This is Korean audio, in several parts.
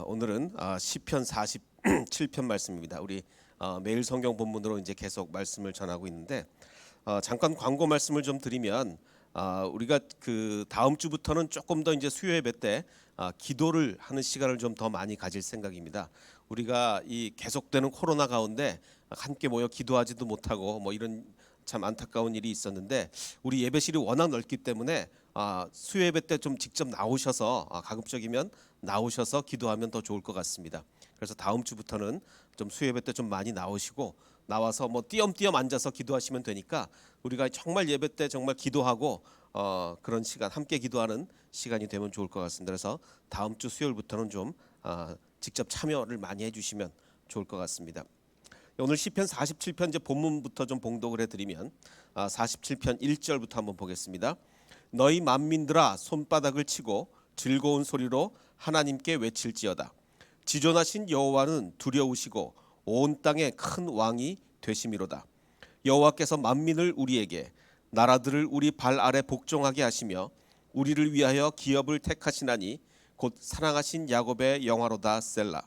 오늘은 시편 47편 말씀입니다. 우리 매일 성경 본문으로 이제 계속 말씀을 전하고 있는데 잠깐 광고 말씀을 좀 드리면 우리가 그 다음 주부터는 조금 더 이제 수요 예배 때 기도를 하는 시간을 좀 더 많이 가질 생각입니다. 우리가 이 계속되는 코로나 가운데 함께 모여 기도하지도 못하고 뭐 이런 참 안타까운 일이 있었는데 우리 예배실이 워낙 넓기 때문에 수요 예배 때 좀 직접 나오셔서 가급적이면 나오셔서 기도하면 더 좋을 것 같습니다. 그래서 다음 주부터는 좀 수요 예배 때 좀 많이 나오시고 나와서 뭐 띄엄띄엄 앉아서 기도하시면 되니까 우리가 정말 예배 때 정말 기도하고 그런 시간 함께 기도하는 시간이 되면 좋을 것 같습니다. 그래서 다음 주 수요일부터는 좀 직접 참여를 많이 해주시면 좋을 것 같습니다. 오늘 시편 47편 이제 본문부터 좀 봉독을 해드리면 47편 1절부터 한번 보겠습니다. 너희 만민들아 손바닥을 치고 즐거운 소리로 하나님께 외칠지어다. 지존하신 여호와는 두려우시고 온 땅에 큰 왕이 되심이로다. 여호와께서 만민을 우리에게 나라들을 우리 발 아래 복종하게 하시며 우리를 위하여 기업을 택하시나니 곧 사랑하신 야곱의 영화로다 셀라.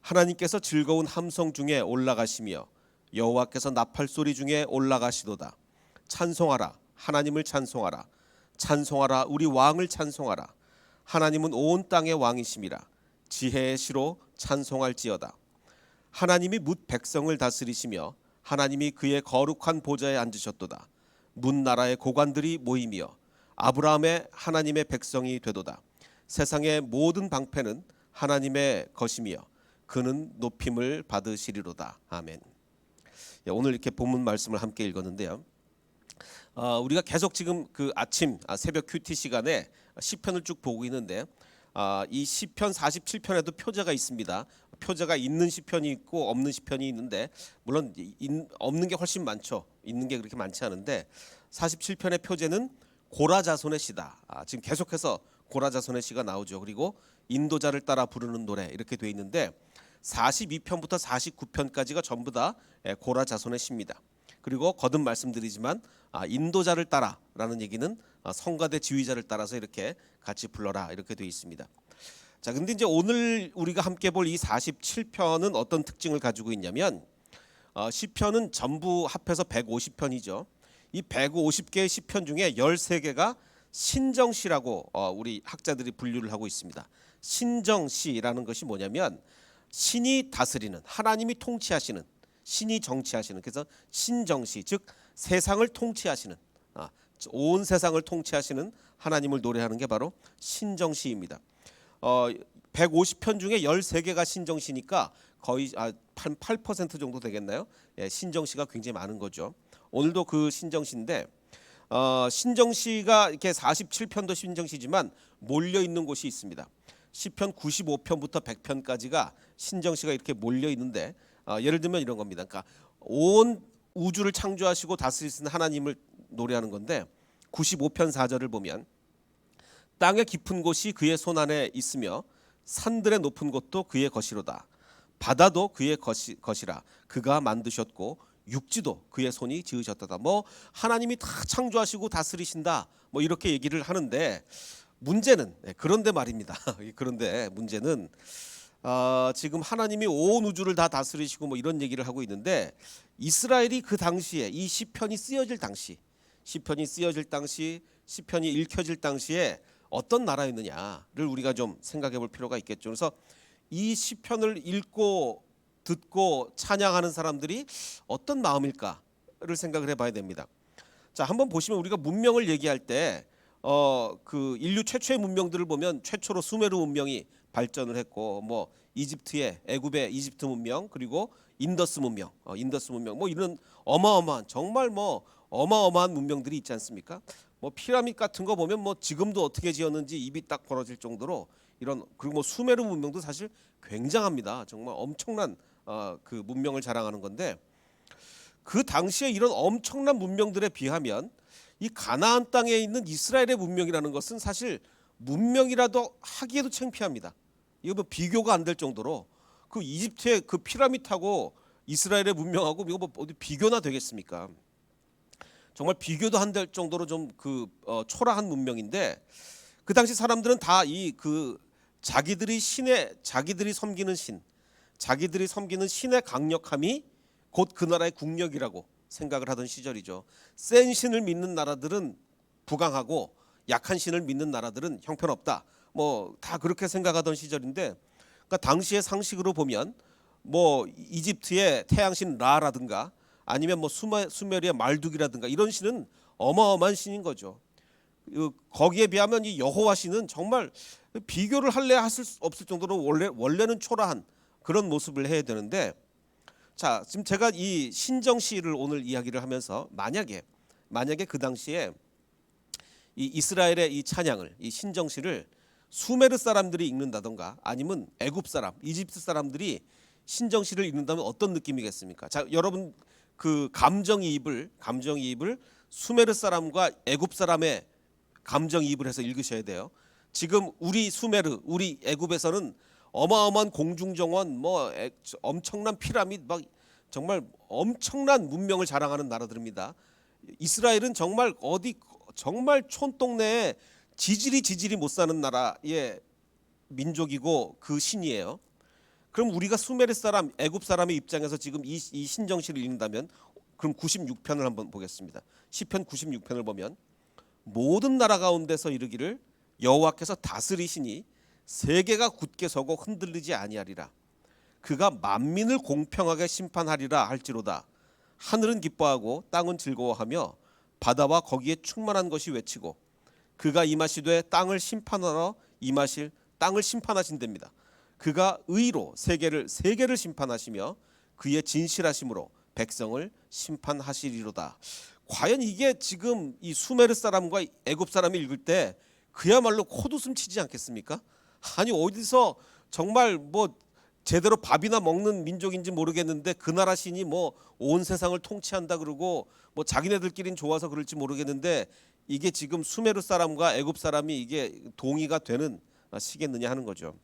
하나님께서 즐거운 함성 중에 올라가시며 여호와께서 나팔 소리 중에 올라가시도다. 찬송하라 하나님을 찬송하라. 찬송하라 우리 왕을 찬송하라. 하나님은 온 땅의 왕이심이라. 지혜의 시로 찬송할지어다. 하나님이 뭇 백성을 다스리시며 하나님이 그의 거룩한 보좌에 앉으셨도다. 문 나라의 고관들이 모이며 아브라함의 하나님의 백성이 되도다. 세상의 모든 방패는 하나님의 것이며 그는 높임을 받으시리로다. 아멘. 오늘 이렇게 본문 말씀을 함께 읽었는데요. 우리가 계속 지금 그 아침 새벽 큐티 시간에 시편을 쭉 보고 있는데 이 시편 47편에도 표제가 있습니다. 표제가 있는 시편이 있고 없는 시편이 있는데 물론 없는 게 훨씬 많죠. 있는 게 그렇게 많지 않은데 47편의 표제는 고라 자손의 시다. 지금 계속해서 고라 자손의 시가 나오죠. 그리고 인도자를 따라 부르는 노래 이렇게 돼 있는데 42편부터 49편까지가 전부 다 고라 자손의 시입니다. 그리고 거듭 말씀드리지만 인도자를 따라라는 얘기는 성가대 지휘자를 따라서 이렇게 같이 불러라 이렇게 되어 있습니다. 자, 근데 이제 오늘 우리가 함께 볼 이 47편은 어떤 특징을 가지고 있냐면 시편은 전부 합해서 150편이죠. 이 150개의 시편 중에 13개가 신정시라고 우리 학자들이 분류를 하고 있습니다. 신정시라는 것이 뭐냐면 신이 다스리는 하나님이 통치하시는 신이 정치하시는 그래서 신정시 즉 세상을 통치하시는 온 세상을 통치하시는 하나님을 노래하는 게 바로 신정시입니다. 150편 중에 13개가 신정시니까 거의 8% 정도 되겠나요? 신정시가 굉장히 많은 거죠. 오늘도 그 신정시인데 신정시가 이렇게 47편도 신정시지만 몰려 있는 곳이 있습니다. 시편 95편부터 100편까지가 신정시가 이렇게 몰려 있는데 예를 들면 이런 겁니다. 그러니까 온 우주를 창조하시고 다스리시는 하나님을 노래하는 건데 95편 4절을 보면 땅의 깊은 곳이 그의 손 안에 있으며 산들의 높은 곳도 그의 것이로다. 바다도 그의 것이라. 그가 만드셨고 육지도 그의 손이 지으셨다. 뭐 하나님이 다 창조하시고 다스리신다. 뭐 이렇게 얘기를 하는데 문제는 그런데 말입니다. 그런데 문제는 지금 하나님이 온 우주를 다 다스리시고 뭐 이런 얘기를 하고 있는데 이스라엘이 그 당시에 이 시편이 쓰여질 당시 시편이 읽혀질 당시에 어떤 나라였느냐를 우리가 좀 생각해 볼 필요가 있겠죠. 그래서 이 시편을 읽고 듣고 찬양하는 사람들이 어떤 마음일까를 생각을 해봐야 됩니다. 자, 한번 보시면 우리가 문명을 얘기할 때 그 인류 최초의 문명들을 보면 최초로 수메르 문명이 발전을 했고 뭐 이집트의 애굽의 이집트 문명 그리고 인더스 문명 뭐 이런 어마어마한 정말 뭐 어마어마한 문명들이 있지 않습니까? 뭐 피라미드 같은 거 보면 뭐 지금도 어떻게 지었는지 입이 딱 벌어질 정도로 이런 그리고 뭐 수메르 문명도 사실 굉장합니다. 정말 엄청난 그 문명을 자랑하는 건데 그 당시에 이런 엄청난 문명들에 비하면 이 가나안 땅에 있는 이스라엘의 문명이라는 것은 사실 문명이라도 하기에도 창피합니다. 이거 뭐 비교가 안 될 정도로 그 이집트의 그 피라미드하고 이스라엘의 문명하고 이거 뭐 어디 비교나 되겠습니까? 정말 비교도 안 될 정도로 좀 그 초라한 문명인데 그 당시 사람들은 다 이 그 자기들이 섬기는 자기들이 섬기는 신의 강력함이 곧 그 나라의 국력이라고 생각을 하던 시절이죠. 센 신을 믿는 나라들은 부강하고 약한 신을 믿는 나라들은 형편없다. 뭐 다 그렇게 생각하던 시절인데, 그러니까 당시의 상식으로 보면 뭐 이집트의 태양신 라라든가 아니면 뭐 수메르의 말둑이라든가 이런 신은 어마어마한 신인 거죠. 거기에 비하면 이 여호와 신은 정말 비교를 할래야 할 수 없을 정도로 원래는 초라한 그런 모습을 해야 되는데, 자 지금 제가 이 신정시를 오늘 이야기를 하면서 만약에 그 당시에 이 이스라엘의 이 찬양을, 이 신정시를 수메르 사람들이 읽는다던가 아니면 애굽 사람, 이집트 사람들이 신정시를 읽는다면 어떤 느낌이겠습니까? 자 여러분 그 감정이입을 수메르 사람과 애굽 사람의 감정이입을 해서 읽으셔야 돼요. 지금 우리 애굽에서는 어마어마한 공중정원, 뭐 엄청난 피라미드, 막 정말 엄청난 문명을 자랑하는 나라들입니다. 이스라엘은 정말 정말 촌동네에 지질이 못 사는 나라의 민족이고 그 신이에요. 그럼 우리가 수메르 사람, 애굽 사람의 입장에서 지금 이 신정시를 읽는다면, 그럼 96편을 한번 보겠습니다. 시편 96편을 보면 모든 나라 가운데서 이르기를 여호와께서 다스리시니 세계가 굳게 서고 흔들리지 아니하리라. 그가 만민을 공평하게 심판하리라 할지로다. 하늘은 기뻐하고 땅은 즐거워하며 바다와 거기에 충만한 것이 외치고, 그가 임하시되 땅을 심판하러 땅을 심판하신답니다. 그가 의로 세계를 심판하시며 그의 진실하심으로 백성을 심판하시리로다. 과연 이게 지금 이 수메르 사람과 애굽 사람이 읽을 때 그야말로 콧웃음 치지 않겠습니까? 아니 어디서 정말 뭐 제대로 밥이나 먹는 민족인지 모르겠는데 그 나라 신이 뭐 온 세상을 통치한다 그러고 뭐 자기네들끼리는 좋아서 그럴지 모르겠는데 이게 지금 수메르 사람과 애굽 사람이 이게 동의가 되는 시겠느냐 하는 거죠.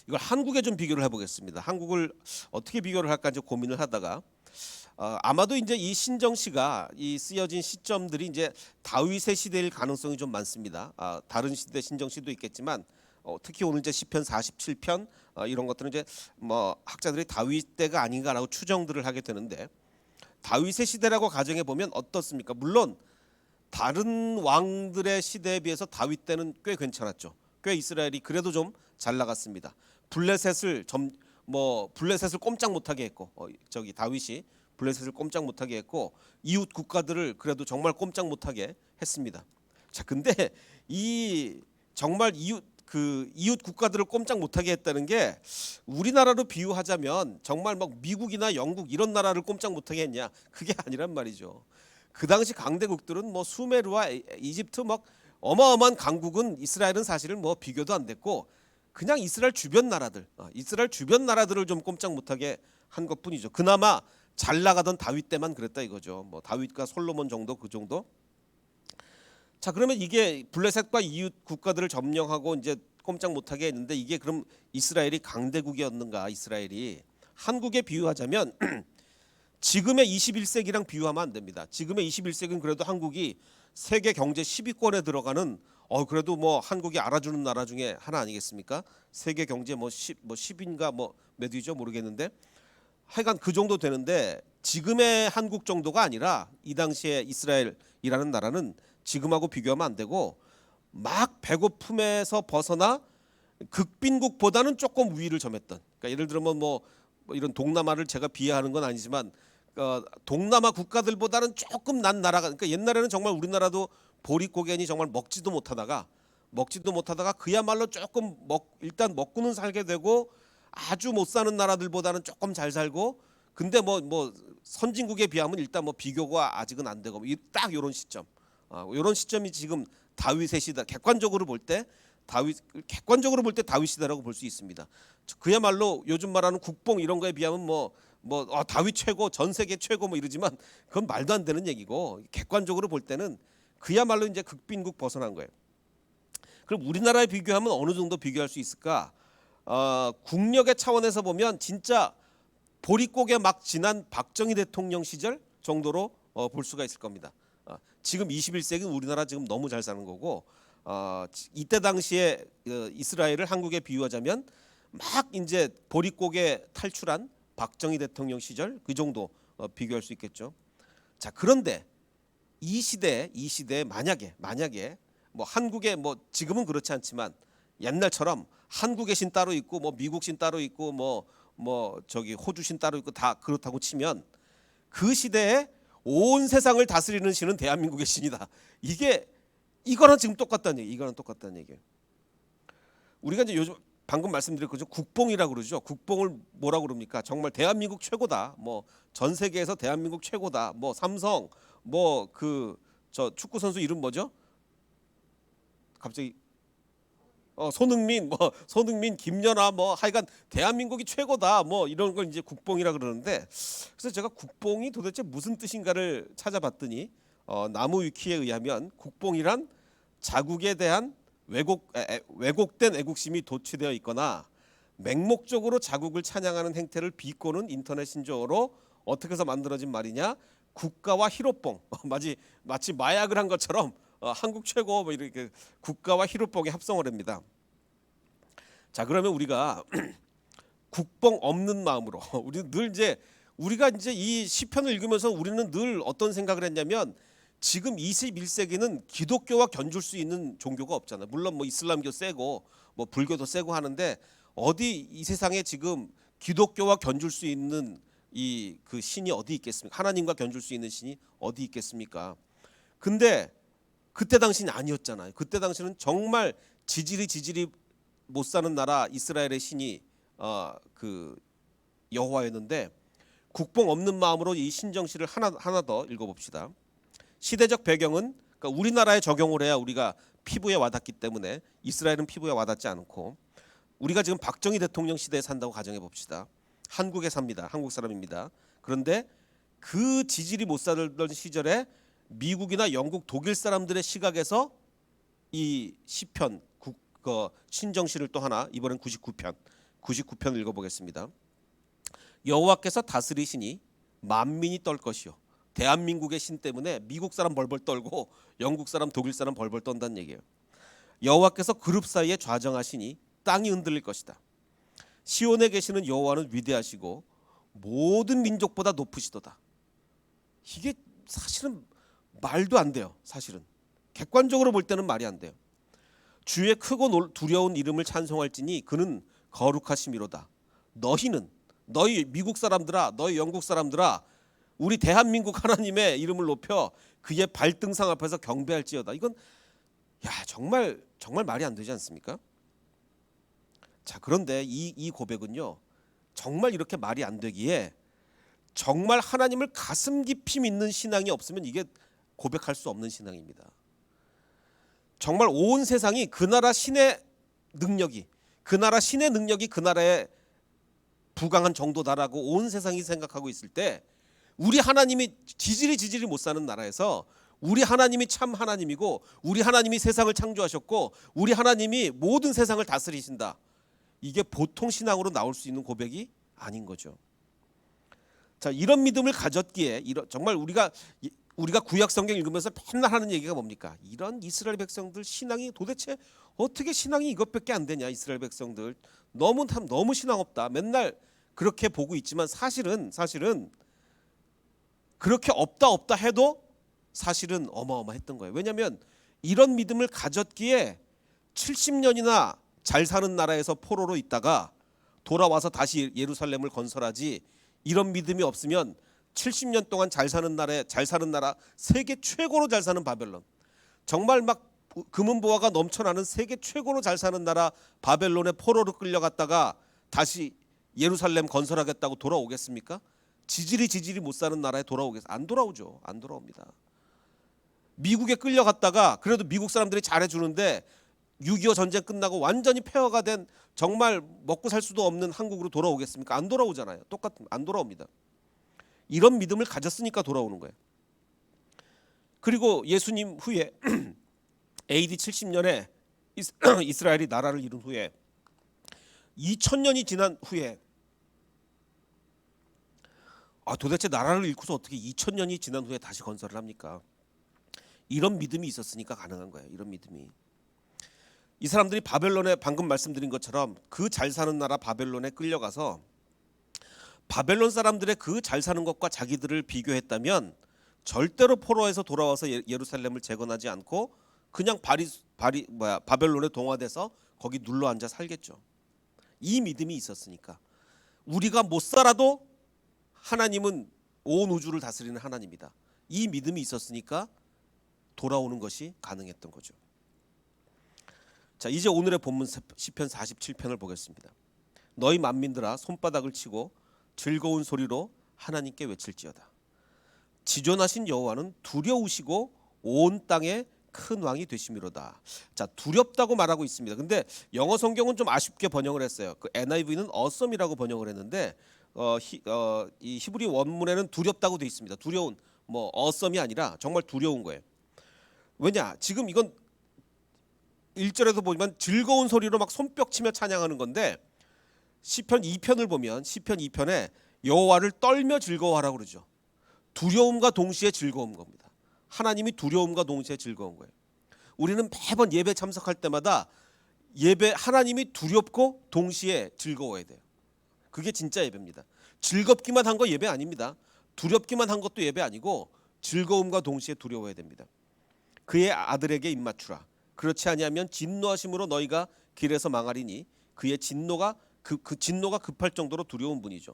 이걸 한국에 좀 비교를 해보겠습니다. 한국을 어떻게 비교를 할까 이제 고민을 하다가 아마도 이제 이 신정시가 이 쓰여진 시점들이 이제 다윗의 시대일 가능성이 좀 많습니다. 다른 시대 신정시도 있겠지만 특히 오늘 이제 시편 47편 이런 것들은 이제 뭐 학자들이 다윗 때가 아닌가라고 추정들을 하게 되는데, 다윗의 시대라고 가정해 보면 어떻습니까? 물론 다른 왕들의 시대에 비해서 다윗 때는 꽤 괜찮았죠. 꽤 이스라엘이 그래도 좀 잘 나갔습니다. 블레셋을 꼼짝 못하게 했고, 다윗이 블레셋을 꼼짝 못하게 했고 이웃 국가들을 그래도 정말 꼼짝 못하게 했습니다. 자, 근데 이 정말 이웃 국가들을 꼼짝 못하게 했다는 게 우리나라로 비유하자면 정말 막 미국이나 영국 이런 나라를 꼼짝 못하게 했냐? 그게 아니란 말이죠. 그 당시 강대국들은 뭐 수메르와 이집트 막 어마어마한 강국은 이스라엘은 사실은 뭐 비교도 안 됐고 그냥 이스라엘 주변 나라들을 좀 꼼짝 못하게 한 것뿐이죠. 그나마 잘 나가던 다윗 때만 그랬다 이거죠. 뭐 다윗과 솔로몬 정도 그 정도. 자, 그러면 이게 블레셋과 이웃 국가들을 점령하고 이제 꼼짝 못하게 했는데 이게 그럼 이스라엘이 강대국이었는가? 이스라엘이 한국에 비유하자면 지금의 21세기랑 비유하면 안 됩니다. 지금의 21세기는 그래도 한국이 세계 경제 10위권에 들어가는 그래도 뭐 한국이 알아주는 나라 중에 하나 아니겠습니까? 세계 경제 뭐 10인가 뭐 몇 위죠 모르겠는데 하여간 그 정도 되는데, 지금의 한국 정도가 아니라 이 당시에 이스라엘이라는 나라는 지금하고 비교하면 안 되고 막 배고픔에서 벗어나 극빈국보다는 조금 위를 점했던, 그러니까 예를 들면 뭐 이런 동남아를 제가 비하하는 건 아니지만 동남아 국가들보다는 조금 난 나라가, 그러니까 옛날에는 정말 우리나라도 보릿고개니 정말 먹지도 못하다가 그야말로 조금 일단 먹고는 살게 되고 아주 못 사는 나라들보다는 조금 잘 살고, 근데 뭐 선진국에 비하면 일단 뭐 비교가 아직은 안 되고 딱 이런 시점, 이런 시점이 지금 다윗의 시대. 객관적으로 볼 때 다윗 시대라고 볼 수 있습니다. 그야말로 요즘 말하는 국뽕 이런 거에 비하면 다윗 최고, 전 세계 최고 뭐 이러지만 그건 말도 안 되는 얘기고, 객관적으로 볼 때는 그야말로 이제 극빈국 벗어난 거예요. 그럼 우리나라에 비교하면 어느 정도 비교할 수 있을까? 국력의 차원에서 보면 진짜 보릿고개 막 지난 박정희 대통령 시절 정도로 볼 수가 있을 겁니다. 지금 21세기는 우리나라 지금 너무 잘 사는 거고 이때 당시에 이스라엘을 한국에 비유하자면 막 이제 보릿고개 탈출한 박정희 대통령 시절 그 정도 비교할 수 있겠죠. 자, 그런데 이 시대에 만약에 뭐 한국에 뭐 지금은 그렇지 않지만 옛날처럼 한국의 신 따로 있고 뭐 미국 신 따로 있고 뭐 저기 호주 신 따로 있고 다 그렇다고 치면 그 시대에 온 세상을 다스리는 신은 대한민국의 신이다. 이거는 지금 똑같다는 얘기. 이거는 똑같다는 얘기예요. 우리가 이제 요즘 방금 말씀드린 거죠. 국뽕이라고 그러죠. 국뽕을 뭐라고 그럽니까? 정말 대한민국 최고다. 뭐 전 세계에서 대한민국 최고다. 뭐 삼성 뭐 그 저 축구 선수 이름 뭐죠? 갑자기 손흥민, 김연아 뭐 하여간 대한민국이 최고다. 뭐 이런 걸 이제 국뽕이라 그러는데 그래서 제가 국뽕이 도대체 무슨 뜻인가를 찾아봤더니 나무 위키에 의하면 국뽕이란 자국에 대한 왜곡된 애국심이 도취되어 있거나 맹목적으로 자국을 찬양하는 행태를 비꼬는 인터넷 신조어로 어떻게 해서 만들어진 말이냐? 국가와 희로뽕. 마치 마약을 한 것처럼 한국 최고 뭐 이렇게 국가와 희로뽕의 합성을 합니다. 자, 그러면 우리가 국뽕 없는 마음으로 우리가 이제 이 시편을 읽으면서 우리는 늘 어떤 생각을 했냐면 지금 21세기는 기독교와 견줄 수 있는 종교가 없잖아요. 물론 뭐 이슬람교 세고 뭐 불교도 세고 하는데 어디 이 세상에 지금 기독교와 견줄 수 있는 그 신이 어디 있겠습니까? 하나님과 견줄 수 있는 신이 어디 있겠습니까? 근데 그때 당시는 아니었잖아요. 그때 당시는 정말 지질이 못 사는 나라 이스라엘의 신이 그 여호와였는데 국뽕 없는 마음으로 이 신정시를 하나 더 읽어봅시다. 시대적 배경은 그러니까 우리나라에 적용을 해야 우리가 피부에 와닿기 때문에 이스라엘은 피부에 와닿지 않고 우리가 지금 박정희 대통령 시대에 산다고 가정해 봅시다. 한국에 삽니다. 한국 사람입니다. 그런데 그 지질이 못 살던 시절에 미국이나 영국, 독일 사람들의 시각에서 이 시편 신정시를 또 하나 이번엔 99편을 읽어보겠습니다. 여호와께서 다스리시니 만민이 떨 것이요. 대한민국의 신 때문에 미국 사람 벌벌 떨고 영국 사람, 독일 사람 벌벌 떤다는 얘기예요. 여호와께서 그룹 사이에 좌정하시니 땅이 흔들릴 것이다. 시온에 계시는 여호와는 위대하시고 모든 민족보다 높으시도다. 이게 사실은 말도 안 돼요. 사실은 객관적으로 볼 때는 말이 안 돼요. 주의 크고 두려운 이름을 찬송할지니 그는 거룩하심이로다. 너희 미국 사람들아, 너희 영국 사람들아, 우리 대한민국 하나님의 이름을 높여 그의 발등상 앞에서 경배할지어다. 이건 정말 말이 안 되지 않습니까? 자, 그런데 이 고백은요, 정말 이렇게 말이 안 되기에 정말 하나님을 가슴 깊이 믿는 신앙이 없으면 이게 고백할 수 없는 신앙입니다. 정말 온 세상이 그 나라 신의 능력이 그 나라에 부강한 정도다라고 온 세상이 생각하고 있을 때 우리 하나님이 지질이 못 사는 나라에서 우리 하나님이 참 하나님이고 우리 하나님이 세상을 창조하셨고 우리 하나님이 모든 세상을 다스리신다. 이게 보통 신앙으로 나올 수 있는 고백이 아닌 거죠. 자, 이런 믿음을 가졌기에 정말 우리가 구약 성경 읽으면서 맨날 하는 얘기가 뭡니까? 이런 이스라엘 백성들 신앙이 도대체 어떻게 신앙이 이것밖에 안 되냐? 이스라엘 백성들 너무 신앙 없다. 맨날 그렇게 보고 있지만 사실은 그렇게 없다 해도 사실은 어마어마했던 거예요. 왜냐하면 이런 믿음을 가졌기에 70년이나 잘 사는 나라에서 포로로 있다가 돌아와서 다시 예루살렘을 건설하지, 이런 믿음이 없으면 70년 동안 잘 사는 나라 세계 최고로 잘 사는 바벨론, 정말 막 금은보화가 넘쳐나는 세계 최고로 잘 사는 나라 바벨론에 포로로 끌려갔다가 다시 예루살렘 건설하겠다고 돌아오겠습니까? 지질이 못 사는 나라에 안 돌아오죠. 안 돌아옵니다. 미국에 끌려갔다가 그래도 미국 사람들이 잘해주는데 6.25 전쟁 끝나고 완전히 폐허가 된 정말 먹고 살 수도 없는 한국으로 돌아오겠습니까? 안 돌아오잖아요. 안 돌아옵니다. 이런 믿음을 가졌으니까 돌아오는 거예요. 그리고 예수님 후에 AD 70년에 이스라엘이 나라를 이룬 후에 2000년이 지난 후에 도대체 나라를 잃고서 어떻게 2000년이 지난 후에 다시 건설을 합니까? 이런 믿음이 있었으니까 가능한 거예요. 이런 믿음이. 이 사람들이 바벨론에 방금 말씀드린 것처럼 그 잘 사는 나라 바벨론에 끌려가서 바벨론 사람들의 그 잘 사는 것과 자기들을 비교했다면 절대로 포로에서 돌아와서 예루살렘을 재건하지 않고 그냥 바벨론에 동화돼서 거기 눌러 앉아 살겠죠. 이 믿음이 있었으니까. 우리가 못 살아도 하나님은 온 우주를 다스리는 하나님이다. 이 믿음이 있었으니까 돌아오는 것이 가능했던 거죠. 자, 이제 오늘의 본문 시편 47편을 보겠습니다. 너희 만민들아 손바닥을 치고 즐거운 소리로 하나님께 외칠지어다. 지존하신 여호와는 두려우시고 온 땅에 큰 왕이 되심이로다. 자, 두렵다고 말하고 있습니다. 근데 영어 성경은 좀 아쉽게 번역을 했어요. 그 NIV는 awesome이라고 번역을 했는데 이 히브리 원문에는 두렵다고 돼 있습니다. 두려운 awesome이 아니라 정말 두려운 거예요. 왜냐? 지금 이건 1절에도 보면 즐거운 소리로 막 손뼉치며 찬양하는 건데 시편 2편을 보면 시편 2편에 여호와를 떨며 즐거워하라고 그러죠. 두려움과 동시에 즐거운 겁니다. 하나님이 두려움과 동시에 즐거운 거예요. 우리는 매번 예배 참석할 때마다 예배 하나님이 두렵고 동시에 즐거워야 돼요. 그게 진짜 예배입니다. 즐겁기만 한 거 예배 아닙니다. 두렵기만 한 것도 예배 아니고 즐거움과 동시에 두려워야 됩니다. 그의 아들에게 입맞추라. 그렇지 아니하면 진노하심으로 너희가 길에서 망하리니 그의 진노가 그 진노가 급할 정도로 두려운 분이죠.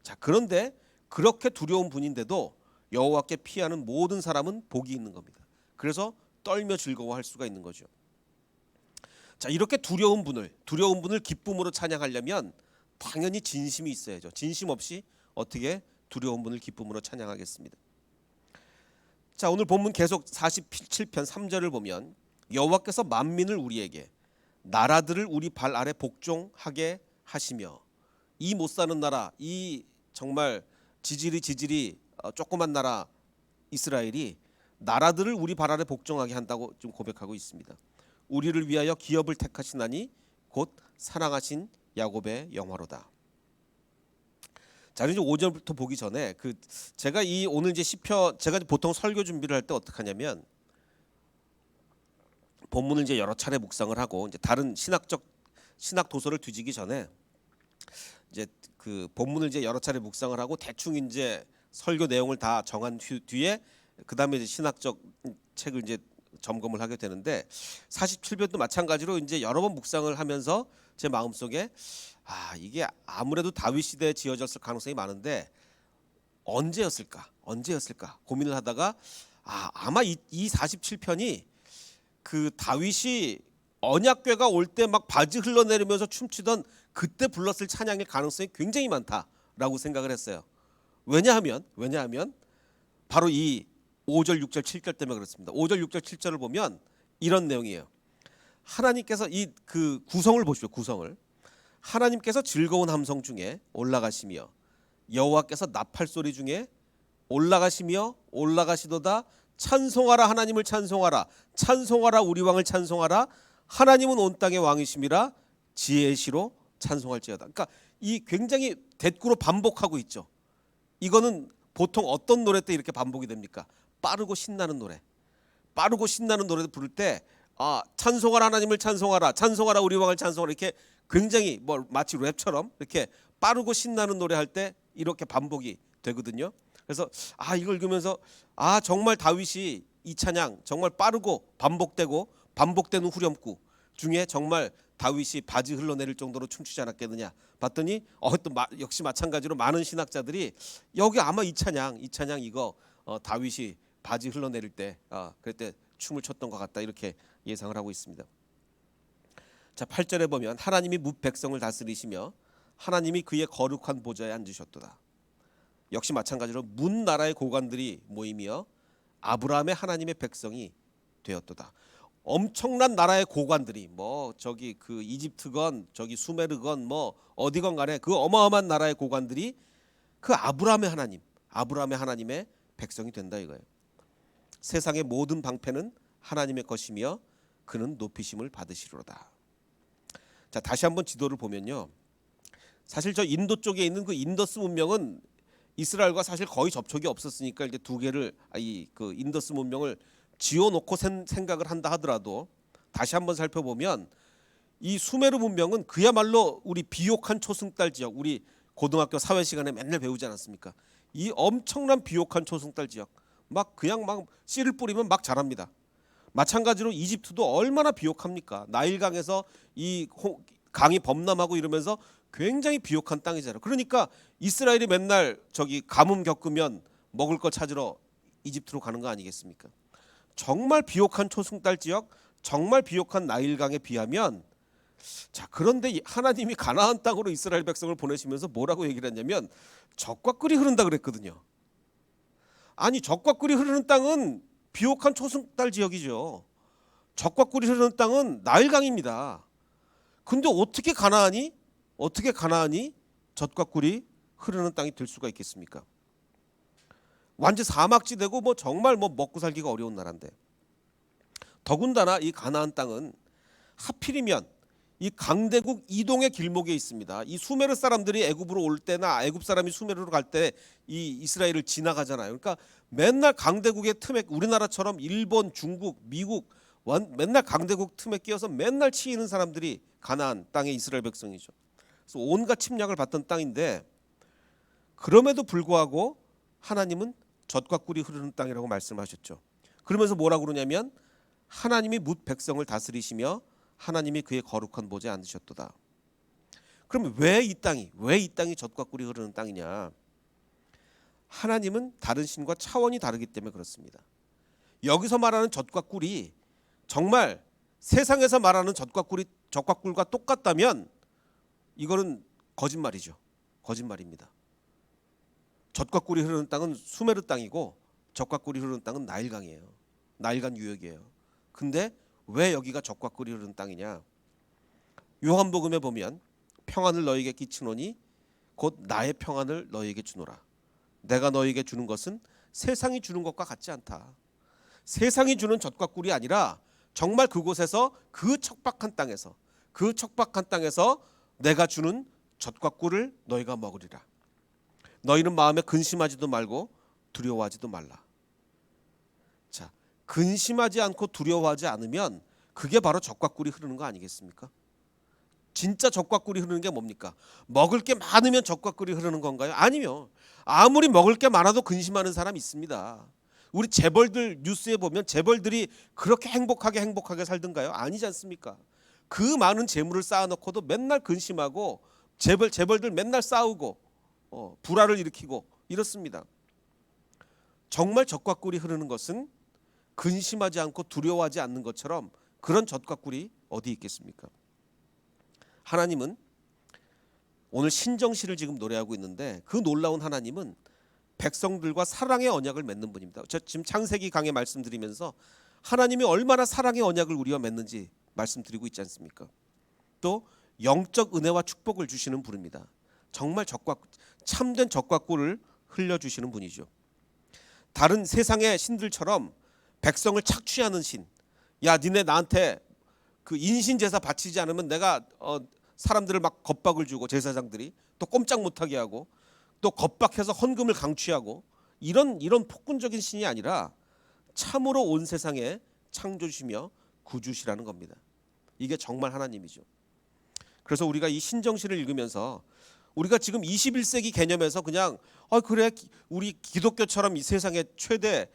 자, 그런데 그렇게 두려운 분인데도 여호와께 피하는 모든 사람은 복이 있는 겁니다. 그래서 떨며 즐거워할 수가 있는 거죠. 자, 이렇게 두려운 분을 기쁨으로 찬양하려면 당연히 진심이 있어야죠. 진심 없이 어떻게 두려운 분을 기쁨으로 찬양하겠습니다. 자, 오늘 본문 계속 47편 3절을 보면 여호와께서 만민을 우리에게 나라들을 우리 발 아래 복종하게 하시며 이 못 사는 나라, 이 정말 지질이 조그만 나라 이스라엘이 나라들을 우리 발 아래 복종하게 한다고 좀 고백하고 있습니다. 우리를 위하여 기업을 택하시나니 곧 사랑하신 야곱의 영화로다. 자, 이제 5절부터 보기 전에 제가 오늘 이제 시편 제가 보통 설교 준비를 할 때 어떻게 하냐면 본문을 이제 여러 차례 묵상을 하고 이제 다른 신학 도서를 뒤지기 전에 이제 그 본문을 이제 여러 차례 묵상을 하고 대충 이제 설교 내용을 다 정한 뒤에 그다음에 이제 신학적 책을 이제 점검을 하게 되는데 47편도 마찬가지로 이제 여러 번 묵상을 하면서 제 마음속에 이게 아무래도 다윗 시대에 지어졌을 가능성이 많은데 언제였을까 고민을 하다가 아마 이 47편이 그 다윗이 언약궤가 올 때 막 바지 흘러내리면서 춤추던 그때 불렀을 찬양일 가능성이 굉장히 많다라고 생각을 했어요. 왜냐하면 바로 이 5절, 6절, 7절 때문에 그렇습니다. 5절, 6절, 7절을 보면 이런 내용이에요. 하나님께서 그 구성을 보십시오. 구성을. 하나님께서 즐거운 함성 중에 올라가시며 여호와께서 나팔 소리 중에 올라가시며 올라가시도다. 찬송하라 하나님을 찬송하라. 찬송하라 우리 왕을 찬송하라. 하나님은 온 땅의 왕이심이라 지혜의 시로 찬송할지어다. 그러니까 이 굉장히 대꾸로 반복하고 있죠. 이거는 보통 어떤 노래 때 이렇게 반복이 됩니까? 빠르고 신나는 노래를 부를 때 찬송하라 하나님을 찬송하라. 찬송하라 우리 왕을 찬송하라. 이렇게 굉장히 마치 랩처럼 이렇게 빠르고 신나는 노래 할 때 이렇게 반복이 되거든요. 그래서 이걸 읽으면서 정말 다윗이 이 찬양 정말 빠르고 반복되는 후렴구 중에 정말 다윗이 바지 흘러내릴 정도로 춤추지 않았겠느냐 봤더니 또 역시 마찬가지로 많은 신학자들이 여기 아마 이 찬양 이거 다윗이 바지 흘러내릴 때 그때 춤을 췄던 것 같다 이렇게 예상을 하고 있습니다. 자, 8절에 보면 하나님이 뭇 백성을 다스리시며 하나님이 그의 거룩한 보좌에 앉으셨도다. 역시 마찬가지로 문 나라의 고관들이 모이며 아브라함의 하나님의 백성이 되었도다. 엄청난 나라의 고관들이 저기 그 이집트건 저기 수메르건 어디건 간에 그 어마어마한 나라의 고관들이 그 아브라함의 하나님의 백성이 된다 이거예요. 세상의 모든 방패는 하나님의 것이며 그는 높이심을 받으시리로다. 자, 다시 한번 지도를 보면요. 사실 저 인도 쪽에 있는 그 인더스 문명은 이스라엘과 사실 거의 접촉이 없었으니까 이제 두 개를 그 인더스 문명을 지어놓고 생각을 한다 하더라도 다시 한번 살펴보면 이 수메르 문명은 그야말로 우리 비옥한 초승달 지역, 우리 고등학교 사회 시간에 맨날 배우지 않았습니까? 이 엄청난 비옥한 초승달 지역, 막 그냥 막 씨를 뿌리면 막 자랍니다. 마찬가지로 이집트도 얼마나 비옥합니까? 나일강에서 강이 범람하고 이러면서 굉장히 비옥한 땅이잖아요. 그러니까 이스라엘이 맨날 저기 가뭄 겪으면 먹을 거 찾으러 이집트로 가는 거 아니겠습니까? 정말 비옥한 초승달 지역, 정말 비옥한 나일강에 비하면, 자, 그런데 하나님이 가나안 땅으로 이스라엘 백성을 보내시면서 뭐라고 얘기를 했냐면 젖과 꿀이 흐른다 그랬거든요. 아니, 젖과 꿀이 흐르는 땅은 비옥한 초승달 지역이죠. 젖과 꿀이 흐르는 땅은 나일강입니다. 근데 어떻게 가나안이 젖과 꿀이 흐르는 땅이 될 수가 있겠습니까? 완전 사막지대고 뭐 정말 뭐 먹고 살기가 어려운 나라인데, 더군다나 이 가나안 땅은 하필이면 이 강대국 이동의 길목에 있습니다. 이 수메르 사람들이 애굽으로 올 때나 애굽 사람이 수메르로 갈 때 이 이스라엘을 지나가잖아요. 그러니까 맨날 강대국의 틈에, 우리나라처럼 일본, 중국, 미국 맨날 강대국 틈에 끼어서 맨날 치이는 사람들이 가나안 땅의 이스라엘 백성이죠. 그래서 온갖 침략을 받던 땅인데, 그럼에도 불구하고 하나님은 젖과 꿀이 흐르는 땅이라고 말씀하셨죠. 그러면서 뭐라고 그러냐면 하나님이 뭇 백성을 다스리시며 하나님이 그의 거룩한 보좌에 앉으셨도다. 그럼 왜 이 땅이 젖과 꿀이 흐르는 땅이냐? 하나님은 다른 신과 차원이 다르기 때문에 그렇습니다. 여기서 말하는 젖과 꿀이 정말 세상에서 말하는 젖과 꿀과 똑같다면 이거는 거짓말이죠. 거짓말입니다. 젖과 꿀이 흐르는 땅은 수메르 땅이고 젖과 꿀이 흐르는 땅은 나일강이에요. 나일강 유역이에요. 근데 왜 여기가 젖과 꿀이 흐르는 땅이냐? 요한복음에 보면 평안을 너희에게 끼치노니 곧 나의 평안을 너희에게 주노라. 내가 너희에게 주는 것은 세상이 주는 것과 같지 않다. 세상이 주는 젖과 꿀이 아니라 정말 그곳에서 그 척박한 땅에서 내가 주는 젖과 꿀을 너희가 먹으리라. 너희는 마음에 근심하지도 말고 두려워하지도 말라. 자, 근심하지 않고 두려워하지 않으면 그게 바로 젖과 꿀이 흐르는 거 아니겠습니까? 진짜 젖과 꿀이 흐르는 게 뭡니까? 먹을 게 많으면 젖과 꿀이 흐르는 건가요? 아니요. 아무리 먹을 게 많아도 근심하는 사람 있습니다. 우리 재벌들 뉴스에 보면 재벌들이 그렇게 행복하게 살던가요? 아니지 않습니까? 그 많은 재물을 쌓아놓고도 맨날 근심하고 재벌들 맨날 싸우고 불화를 일으키고 이렇습니다. 정말 젖과 꿀이 흐르는 것은 근심하지 않고 두려워하지 않는 것처럼 그런 젖과 꿀이 어디 있겠습니까? 하나님은 오늘 신정시를 지금 노래하고 있는데, 그 놀라운 하나님은 백성들과 사랑의 언약을 맺는 분입니다. 저 지금 창세기 강의 말씀드리면서 하나님이 얼마나 사랑의 언약을 우리와 맺는지 말씀드리고 있지 않습니까? 또 영적 은혜와 축복을 주시는 분입니다. 정말 참된 젖과 꿀을 흘려주시는 분이죠. 다른 세상의 신들처럼 백성을 착취하는 신, 야 니네 나한테 그 인신제사 바치지 않으면 내가 사람들을 막 겁박을 주고, 제사장들이 또 꼼짝 못하게 하고 또 겁박해서 헌금을 강취하고, 이런 폭군적인 신이 아니라 참으로 온 세상에 창조주시며 구주시라는 겁니다. 이게 정말 하나님이죠. 그래서 우리가 이 신정시를 읽으면서 우리가 지금 21세기 개념에서 그냥 그래 우리 기독교처럼 이 세상에 최대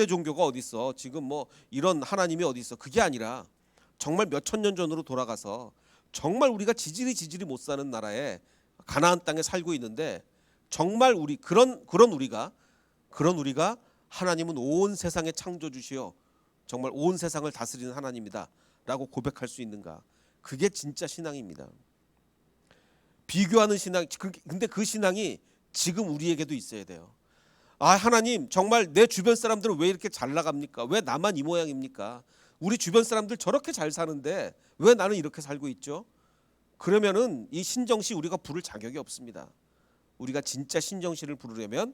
종교가 어디 있어, 지금 뭐 이런 하나님이 어디 있어, 그게 아니라 정말 몇천 년 전으로 돌아가서 정말 우리가 지질이 못 사는 나라에 가나안 땅에 살고 있는데, 정말 그런 우리가 하나님은 온 세상의 창조주시요 정말 온 세상을 다스리는 하나님이다라고 고백할 수 있는가? 그게 진짜 신앙입니다. 비교하는 신앙, 근데 그 신앙이 지금 우리에게도 있어야 돼요. 하나님, 정말 내 주변 사람들은 왜 이렇게 잘 나갑니까? 왜 나만 이 모양입니까? 우리 주변 사람들 저렇게 잘 사는데 왜 나는 이렇게 살고 있죠? 그러면은 이 신정시 우리가 부를 자격이 없습니다. 우리가 진짜 신정시를 부르려면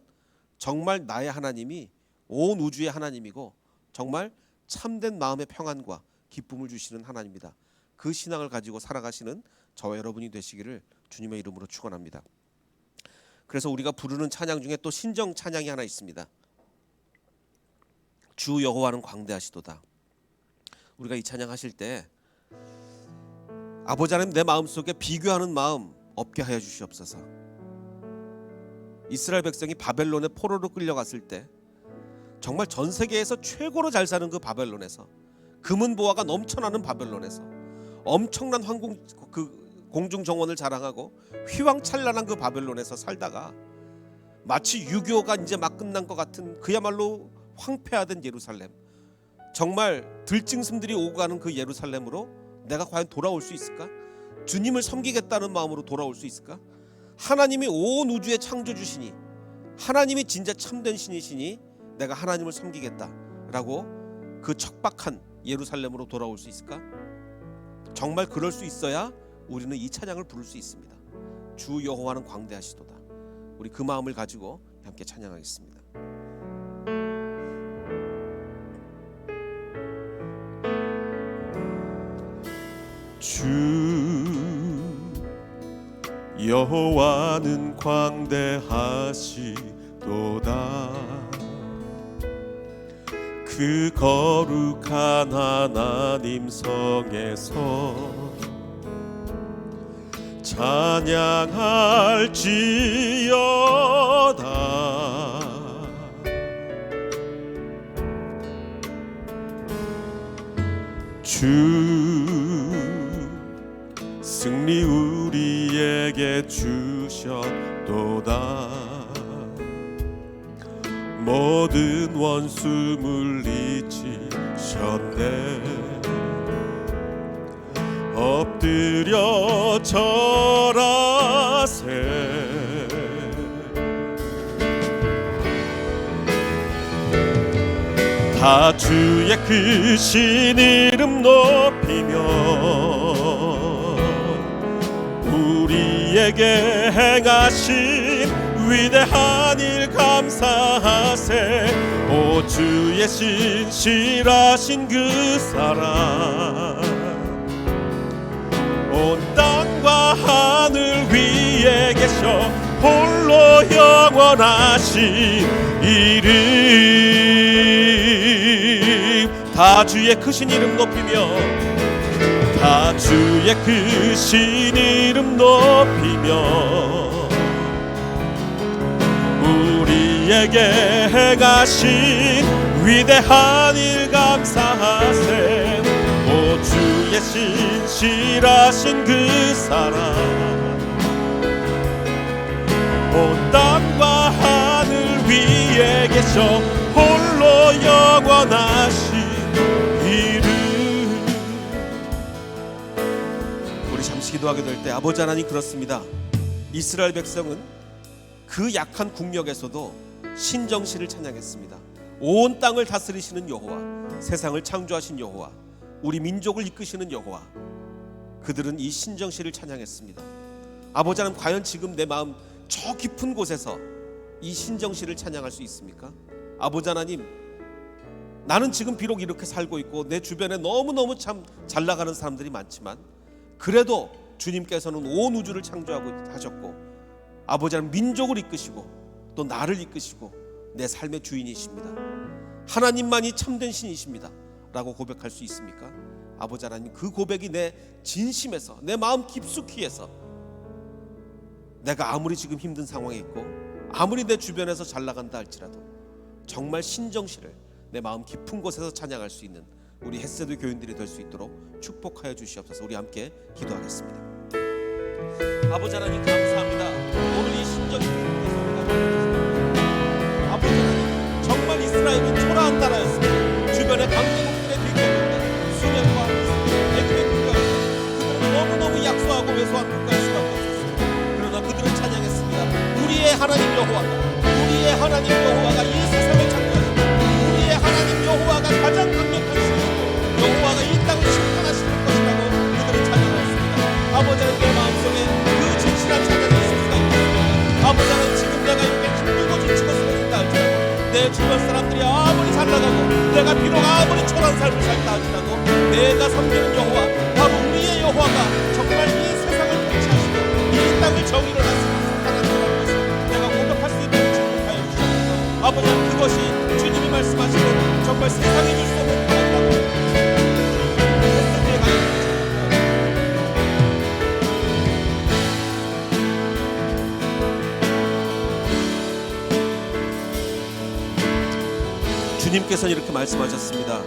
정말 나의 하나님이 온 우주의 하나님이고 정말 참된 마음의 평안과 기쁨을 주시는 하나님이다. 그 신앙을 가지고 살아가시는 저와 여러분이 되시기를 주님의 이름으로 축원합니다. 그래서 우리가 부르는 찬양 중에 또 신정 찬양이 하나 있습니다. 주 여호와는 광대하시도다. 우리가 이 찬양 하실 때 아버지 하나님, 내 마음속에 비교하는 마음 없게 하여 주시옵소서. 이스라엘 백성이 바벨론의 포로로 끌려갔을 때 정말 전 세계에서 최고로 잘 사는 그 바벨론에서, 금은보화가 넘쳐나는 바벨론에서, 엄청난 공중 정원을 자랑하고 휘황찬란한 그 바벨론에서 살다가 마치 6.25가 이제 막 끝난 것 같은 그야말로 황폐화된 예루살렘, 정말 들짐승들이 오고 가는 그 예루살렘으로 내가 과연 돌아올 수 있을까? 주님을 섬기겠다는 마음으로 돌아올 수 있을까? 하나님이 온 우주의 창조주시니, 하나님이 진짜 참된 신이시니 내가 하나님을 섬기겠다라고 그 척박한 예루살렘으로 돌아올 수 있을까? 정말 그럴 수 있어야 우리는 이 찬양을 부를 수 있습니다. 주 여호와는 광대하시도다. 우리 그 마음을 가지고 함께 찬양하겠습니다. 주 여호와는 광대하시도다. 그 거룩한 하나님 성에서 찬양할지어다. 주 승리 우리에게 주셨도다. 모든 원수 물리치셨네. 엎드려 절하세. 다 주의 크신 이름 높이며 우리에게 행하신 위대한 일 감사하세. 오 주의 신실하신 그 사랑, 온 땅과 하늘 위에 계셔 홀로 영원하신 이름. 다 주의 크신 이름 높이며, 다 주의 크신 이름 높이며 우리에게 행하신 위대한 일 감사하세. 오 주의 신실하신 그 사랑, 온 땅과 하늘 위에 계셔 홀로 영원하신 이름. 우리 잠시 기도하게 될 때 아버지 하나님, 그렇습니다. 이스라엘 백성은 그 약한 국력에서도 신정시를 찬양했습니다. 온 땅을 다스리시는 여호와, 세상을 창조하신 여호와, 우리 민족을 이끄시는 여호와, 그들은 이 신정시를 찬양했습니다. 아버지 하나님, 과연 지금 내 마음 저 깊은 곳에서 이 신정시를 찬양할 수 있습니까? 아버지 하나님, 나는 지금 비록 이렇게 살고 있고 내 주변에 너무너무 참 잘 나가는 사람들이 많지만 그래도 주님께서는 온 우주를 창조하고 하셨고 아버지 하나님 민족을 이끄시고 또 나를 이끄시고 내 삶의 주인이십니다. 하나님만이 참된 신이십니다 라고 고백할 수 있습니까? 아버지 하나님, 그 고백이 내 진심에서, 내 마음 깊숙이에서, 내가 아무리 지금 힘든 상황에 있고 아무리 내 주변에서 잘 나간다 할지라도 정말 신정시를 내 마음 깊은 곳에서 찬양할 수 있는 우리 햇세드 교인들이 될 수 있도록 축복하여 주시옵소서. 우리 함께 기도하겠습니다. 아버지 하나님, 감사합니다. 오늘 이 신정시를 통해서 우리가 아버지 하나님, 정말 이스라엘은 초라한 나라였습니다. 주변에 강대국들의 비교했다. 수면과 애굽의 국가였다. 그들은 너무너무 약소하고 왜소한 국가일 수밖에 없었습니다. 그러나 그들은 찬양했습니다. 우리의 하나님 여호와가, 우리의 하나님 여호와가 이 세상을 창조하셨다. 우리의 하나님 여호와가 가장 강력한 신이시고 여호와가 이 땅을 심판하실 것이라고 그들은 찬양했습니다. 아버지 하나님, 내 마음속에 그 진실한 찬양이 있을 수가 있습니다. 아버지 하나님, 지금 내가 이렇게 힘들고 지치고 쓰러진다 할지라도 내 주변 사람들이 아무리 잘 나가고 내가 비록 아무리 초라한 삶을 살다 할지라도 내가 섬기는 여호와, 바로 우리의 여호와가 정말 이 세상을 통치하시고 이 땅을 정의로 다스리는 하나님이라는 것을 내가 고백할 수 있도록 축복하여 주시옵소서. 아버지 하나님, 그것이 주님이 말씀하시는 정말 세상이 줄 수 없는 바람이라고 주님께서는 이렇게 말씀하셨습니다.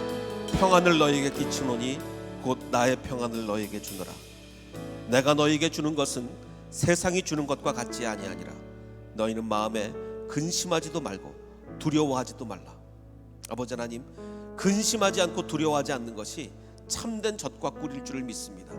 평안을 너에게 끼치노니 곧 나의 평안을 너에게 주노라. 내가 너에게 주는 것은 세상이 주는 것과 같지 아니하니라. 너희는 마음에 근심하지도 말고 두려워하지도 말라. 아버지 하나님, 근심하지 않고 두려워하지 않는 것이 참된 젖과 꿀일 줄을 믿습니다.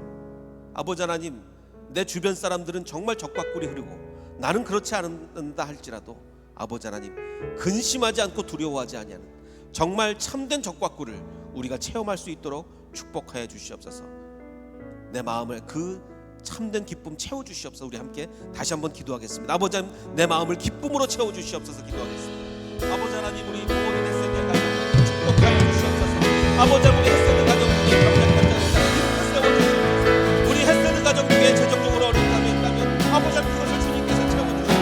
아버지 하나님, 내 주변 사람들은 정말 젖과 꿀이 흐르고 나는 그렇지 않는다 할지라도 아버지 하나님, 근심하지 않고 두려워하지 아니하는 정말 참된 젖과 꿀을 우리가 체험할 수 있도록 축복하여 주시옵소서. 내 마음을 그 참된 기쁨 채워주시옵소서. 우리 함께 다시 한번 기도하겠습니다. 아버지 하나님, 내 마음을 기쁨으로 채워주시옵소서. 기도하겠습니다. 아버지 하나님, 우리 모든 햇세대 가정 축복하여 주시옵소서. 아버지 하나님, 우리 햇세대 가정 중에 병약한 자들 세워주시옵소서. 우리 햇세대 가정 중에 재정적으로 어려운 감이 있다면 아버지 하나님, 그것을 주님께서 채워주시옵소서.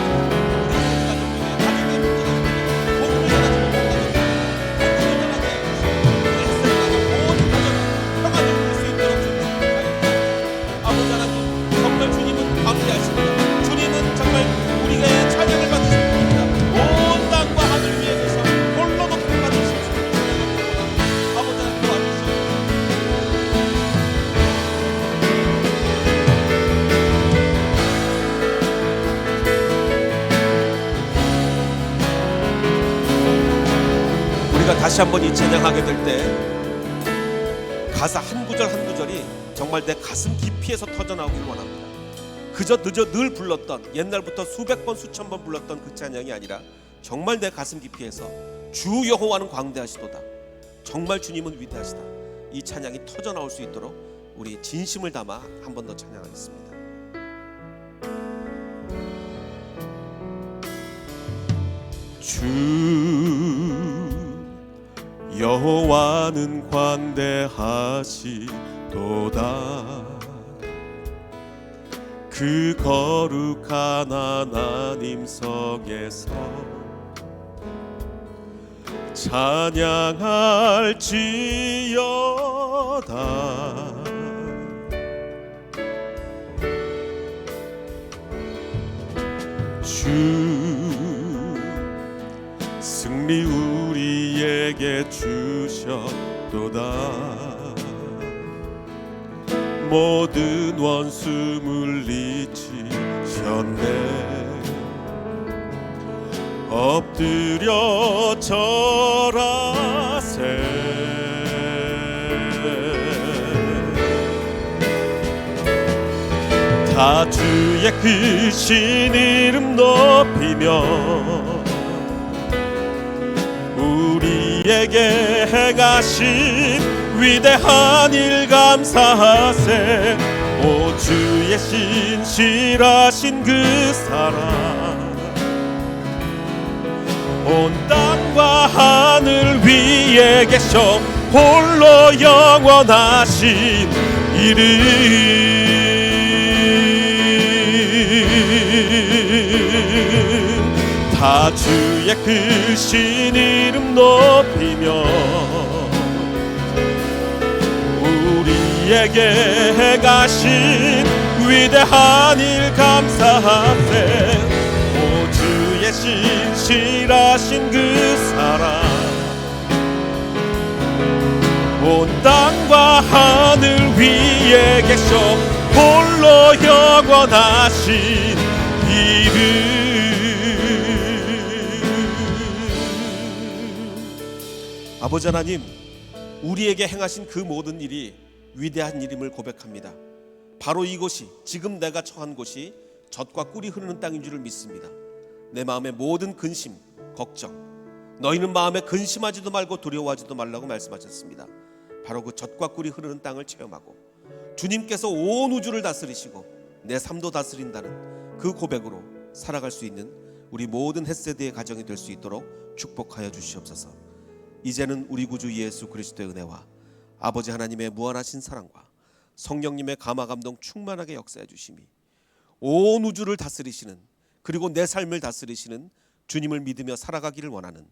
우리 햇세대 가정 중에 가정의 문제가 있다면 복음을 전하지 못한 가정, 복음을 전하게 해주시옵소서. 우리 햇세대 가정 모든 가정이 평안을 누릴 수 있도록 주님 아버지 하나님, 정말 주님은 광대하십니다. 주님은 정말 우리가 찬양을 받으실 분입니다. 온 땅과 하늘 위에 계셔 홀로 높임 받으실 수 있는 아버지 하나님 도와주시옵소서. 우리가 다시 한번 이 찬양하게 될 때 가사 한 구절 한 구절이 정말 내 가슴 깊이에서 터져나오길 원합니다. 그저 늘 불렀던, 옛날부터 수백 번 수천 번 불렀던 그 찬양이 아니라 정말 내 가슴 깊이에서 주 여호와는 광대하시도다, 정말 주님은 위대하시다, 이 찬양이 터져나올 수 있도록 우리 진심을 담아 한 번 더 찬양하겠습니다. 주 여호와는 광대하시도다. 그 거룩한 하나님 성에서 찬양할지어다. 주 승리 우리에게 주셨도다. 모든 원수 물리치셨네. 엎드려 절하세. 다 주의 크신 이름 높이며 우리에게 행하신 위대한 일 감사하세. 오 주의 신실하신 그 사랑 온 땅과 하늘 위에 계셔 홀로 영원하신 이름. 다 주의 크신 이름 높이며 우리에게 행하신 위대한 일 감사하세. 오 주의 신실하신 그 사랑 온 땅과 하늘 위에 계셔 홀로 영원하신 이름. 아버지 하나님, 우리에게 행하신 그 모든 일이 위대한 일임을 고백합니다. 바로 이곳이, 지금 내가 처한 곳이 젖과 꿀이 흐르는 땅인 줄을 믿습니다. 내 마음의 모든 근심, 걱정, 너희는 마음에 근심하지도 말고 두려워하지도 말라고 말씀하셨습니다. 바로 그 젖과 꿀이 흐르는 땅을 체험하고 주님께서 온 우주를 다스리시고 내 삶도 다스린다는 그 고백으로 살아갈 수 있는 우리 모든 햇세대의 가정이 될 수 있도록 축복하여 주시옵소서. 이제는 우리 구주 예수 그리스도의 은혜와 아버지 하나님의 무한하신 사랑과 성령님의 감화감동 충만하게 역사해 주심이 온 우주를 다스리시는, 그리고 내 삶을 다스리시는 주님을 믿으며 살아가기를 원하는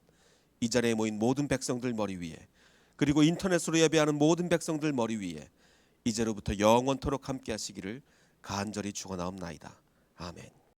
이 자리에 모인 모든 백성들 머리 위에, 그리고 인터넷으로 예배하는 모든 백성들 머리 위에 이제로부터 영원토록 함께 하시기를 간절히 축원하옵나이다. 아멘.